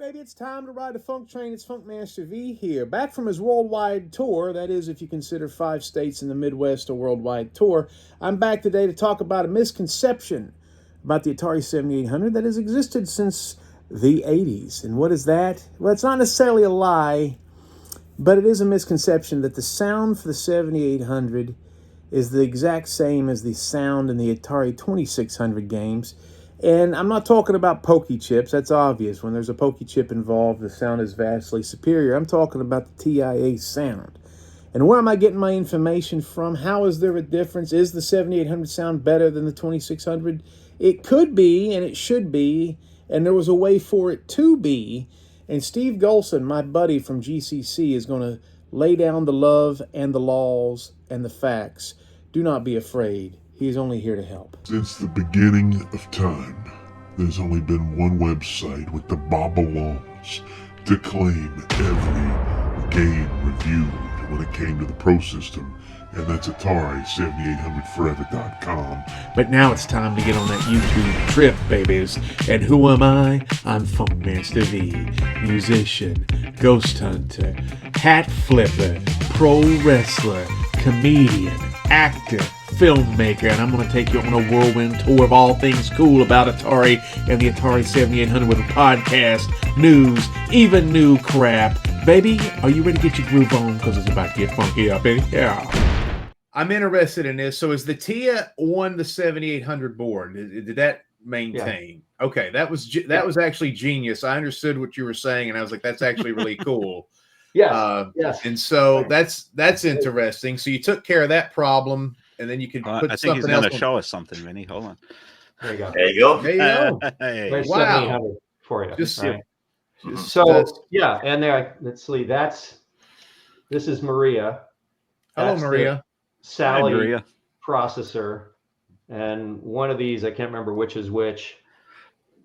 baby, it's time to ride the funk train. It's Funkmaster V here, back from his worldwide tour. That is, if you consider 5 states in the Midwest a worldwide tour. I'm back today to talk about a misconception about the Atari 7800 that has existed since the 80s. And what is that? Well, it's not necessarily a lie, but it is a misconception that the sound for the 7800 is the exact same as the sound in the Atari 2600 games. And I'm not talking about pokey chips. That's obvious. When there's a pokey chip involved, the sound is vastly superior. I'm talking about the TIA sound. And where am I getting my information from? How is there a difference? Is the 7800 sound better than the 2600? It could be, and it should be, and there was a way for it to be. And Steve Golson, my buddy from GCC, is going to lay down the love and the laws and the facts. Do not be afraid. He is only here to help. Since the beginning of time, there's only been one website with the Bobalons to claim every game reviewed when it came to the Pro System, and that's Atari7800forever.com. But now it's time to get on that YouTube trip, babies. And who am I? I'm Funkmaster V, musician, ghost hunter, hat flipper, pro wrestler, comedian, actor, filmmaker, and I'm going to take you on a whirlwind tour of all things cool about Atari and the Atari 7800 with a podcast, news, even new crap. Baby, are you ready to get your groove on? Because it's about to get funky up in here. I'm interested in this. So is the TIA on the 7800 board? Did that maintain? Yeah. Okay, that was actually genius. I understood what you were saying, and I was like, that's actually really cool. Yes. And so that's interesting. So you took care of that problem. And then you can put I think he's going to show us something, Vinny. Hold on. There you go. There you go. There you go. Hey. Wow. For you. Just, right? So yeah, and there. Let's see. This is Maria. Hello, Maria. Sally Hi, Maria. Processor, and one of these I can't remember which is which.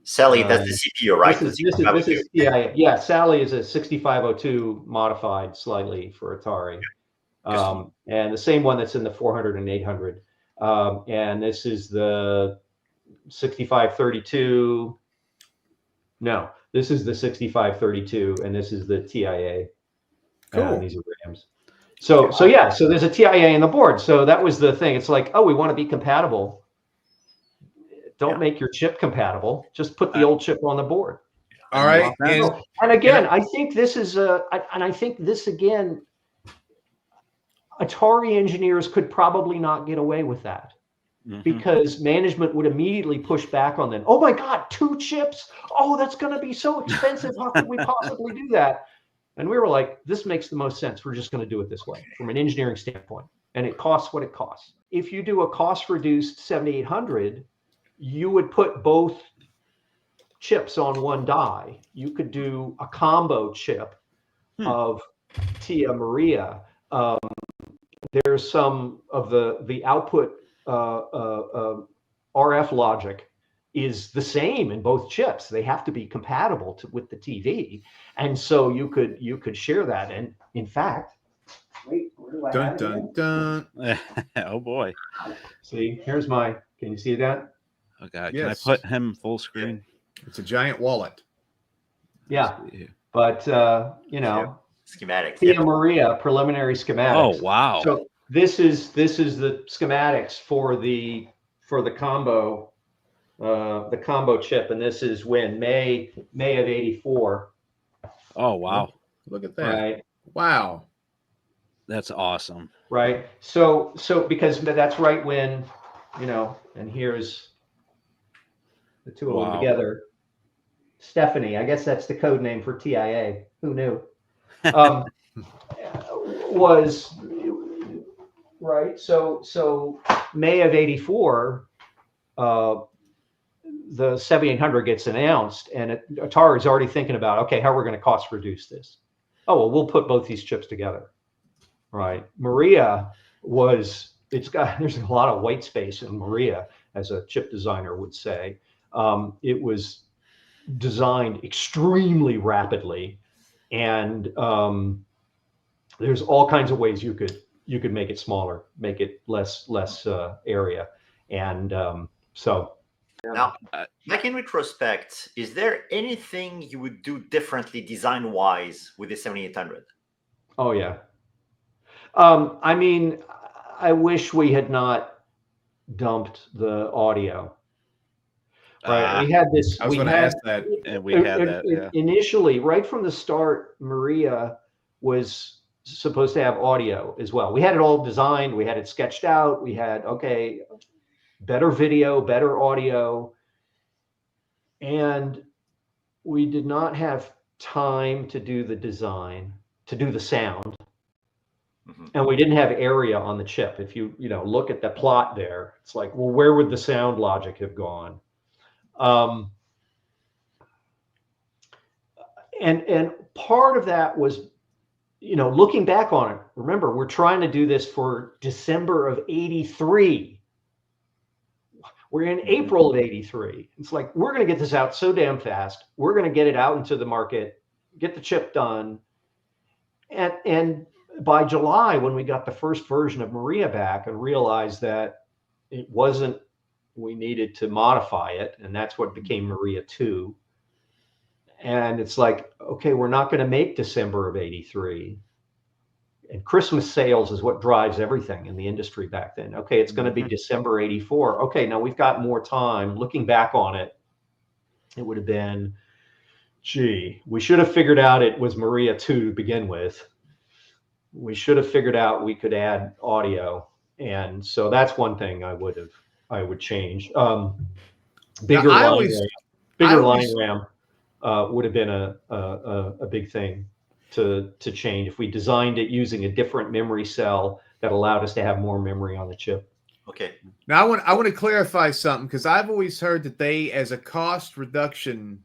Sally, that's the CPU, right? This is yeah. Sally is a 6502 modified slightly for Atari. And the same one that's in the 400 and 800. And this is the 6532. No, this is the 6532, and this is the TIA. Cool. These are RAMs. So there's a TIA in the board. So that was the thing. It's like, oh, we want to be compatible. Don't make your chip compatible. Just put the old chip on the board. All right. And again, I think this is again, Atari engineers could probably not get away with that because management would immediately push back on them. Oh my God, 2 chips? Oh, that's going to be so expensive. How could we possibly do that? And we were like, this makes the most sense. We're just going to do it this way from an engineering standpoint. And it costs what it costs. If you do a cost-reduced 7800, you would put both chips on one die. You could do a combo chip of Tia Maria. There's some of the output RF logic is the same in both chips. They have to be compatible with the TV, and so you could share that. And in fact, wait, where do I have it? Dun. Oh boy! See, here's my. Can you see that? Oh God! Yes. Can I put him full screen? It's a giant wallet. Yeah, but schematic. Tia Maria preliminary schematics. Oh wow! So this is the schematics for the combo chip, and this is when May of '84. Oh wow! Look at that! Right. Wow. That's awesome. Right. So because that's right when, and here's the two of them together. Stephanie, I guess that's the code name for TIA. Who knew? Was right. So May of '84, the 7800 gets announced, and Atari is already thinking about, okay, how we're going to cost reduce this. Oh, well, we'll put both these chips together. Right. Maria there's a lot of white space in Maria, as a chip designer would say. It was designed extremely rapidly, and there's all kinds of ways you could make it smaller, make it less area, and so Now, back in retrospect, is there anything you would do differently design-wise with the 7800? Oh yeah. I mean, I wish we had not dumped the audio. Right. We had this. I was going to ask that. And we had that. Yeah. Initially, right from the start, Maria was supposed to have audio as well. We had it all designed. We had it sketched out. We had, okay, better video, better audio. And we did not have time to do the design, to do the sound. And we didn't have area on the chip. If you look at the plot there, it's like, well, where would the sound logic have gone? And part of that was, looking back on it, remember, we're trying to do this for December of '83. We're in April of '83. It's like, we're going to get this out so damn fast. We're going to get it out into the market, get the chip done. And by July, when we got the first version of Maria back and realized that it wasn't, we needed to modify it. And that's what became Maria 2. And it's like, okay, we're not going to make December of '83. And Christmas sales is what drives everything in the industry back then. Okay, it's going to be December '84. Okay, now we've got more time. Looking back on it, it would have been, gee, we should have figured out it was Maria 2 to begin with. We should have figured out we could add audio. And so that's one thing I would change. Bigger line RAM would have been a big thing to change if we designed it using a different memory cell that allowed us to have more memory on the chip. Okay. Now I want to clarify something, because I've always heard that they, as a cost reduction,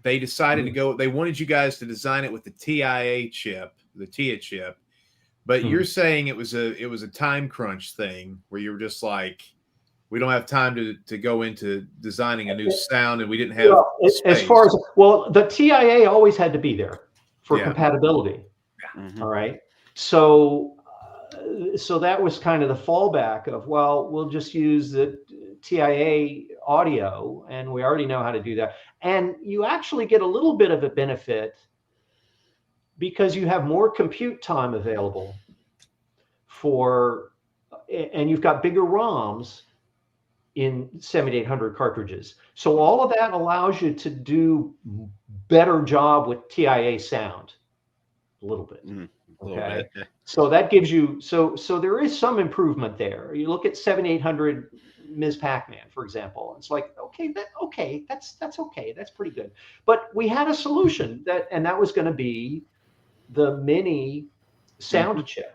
they decided to go. They wanted you guys to design it with the TIA chip, the TIA chip. But you're saying it was a time crunch thing where you were just like, we don't have time to go into designing a new sound, and we didn't have space. As far as, well, the TIA always had to be there for compatibility. All right. So that was kind of the fallback of, well, we'll just use the TIA audio, and we already know how to do that. And you actually get a little bit of a benefit because you have more compute time available and you've got bigger ROMs in 7800 cartridges. So all of that allows you to do better job with TIA sound a little bit. Okay. So that gives you, so there is some improvement there. You look at 7800 Ms. Pac-Man, for example. It's like, that's okay. That's pretty good. But we had a solution and that was going to be the mini sound chip,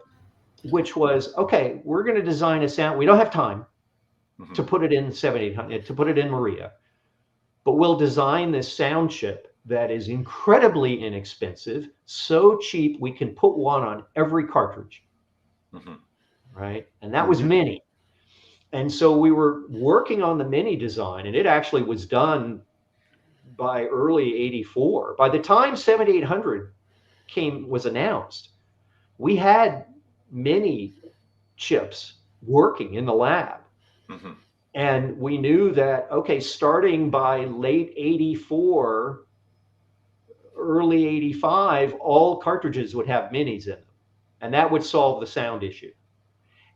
which was, okay, we're going to design a sound. We don't have time to put it in 7800, to put it in Maria, but we'll design this sound chip that is incredibly inexpensive, so cheap we can put one on every cartridge, right? And that was mini. And so we were working on the mini design, and it actually was done by early '84. By the time 7800 was announced, we had mini chips working in the lab. And we knew that, okay, starting by late '84, early '85, all cartridges would have minis in them, and that would solve the sound issue.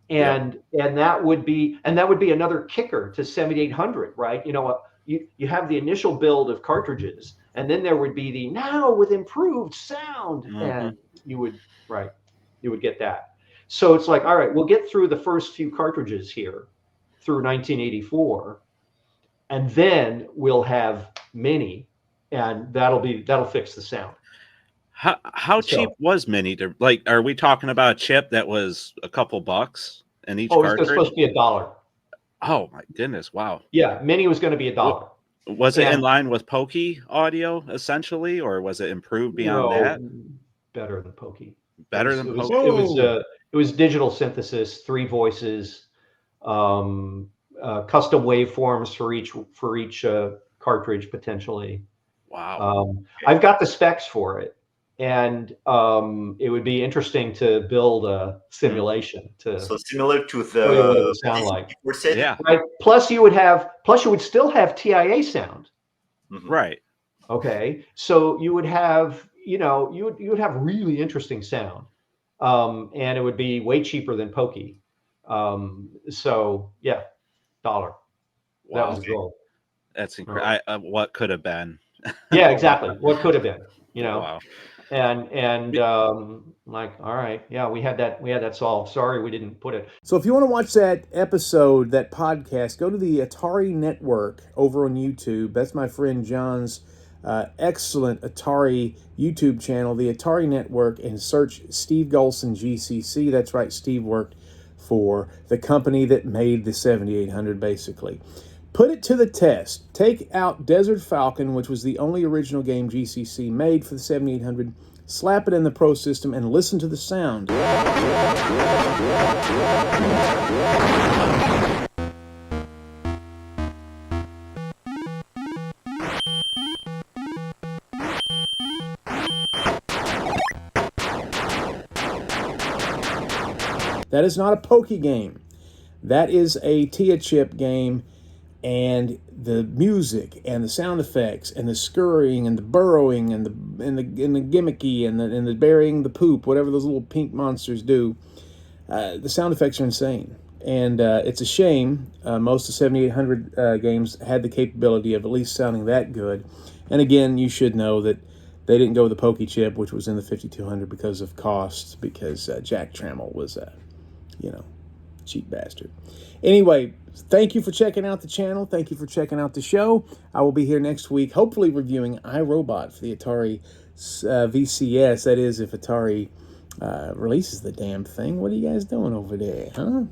And that would be another kicker to 7800, right? You have the initial build of cartridges, and then there would be the now with improved sound, and you would get that. So it's like, all right, we'll get through the first few cartridges here through 1984, and then we'll have mini, and that'll fix the sound. How cheap was mini? Like, are we talking about a chip that was a couple bucks in each cartridge? It was supposed to be $1. Oh my goodness! Wow. Yeah, mini was going to be $1. Was it in line with Pokey audio essentially, or was it improved beyond that? Better than Pokey. Better than Pokey. It was digital synthesis, 3 voices, custom waveforms for each cartridge potentially. Wow. I've got the specs for it, and it would be interesting to build a simulation to So similar to show you what it the would sound like. set. Yeah. Right. Plus you would still have TIA sound. Right. Okay. So you would have, you would have really interesting sound. And it would be way cheaper than Pokey. So yeah, $1. That Wow. was the goal. That's incredible. What could have been? Yeah, exactly. What could have been, Wow. and like, all right, yeah, we had that solved. Sorry, we didn't put it. So if you want to watch that episode, that podcast, go to the Atari Network over on YouTube. That's my friend John's excellent Atari YouTube channel, the Atari Network, and search Steve Golson GCC. That's right, Steve worked for the company that made the 7800, basically. Put it to the test. Take out Desert Falcon, which was the only original game GCC made for the 7800, slap it in the Pro System, and listen to the sound. That is not a Pokey game. That is a TIA chip game, and the music and the sound effects and the scurrying and the burrowing and the gimmicky and the burying the poop, whatever those little pink monsters do, the sound effects are insane. And it's a shame most of 7800 games had the capability of at least sounding that good. And again, you should know that they didn't go with the Pokey chip, which was in the 5200 because of cost, because Jack Trammell was cheap bastard. Anyway, thank you for checking out the channel. Thank you for checking out the show. I will be here next week, hopefully reviewing iRobot for the Atari VCS. That is, if Atari releases the damn thing. What are you guys doing over there, huh?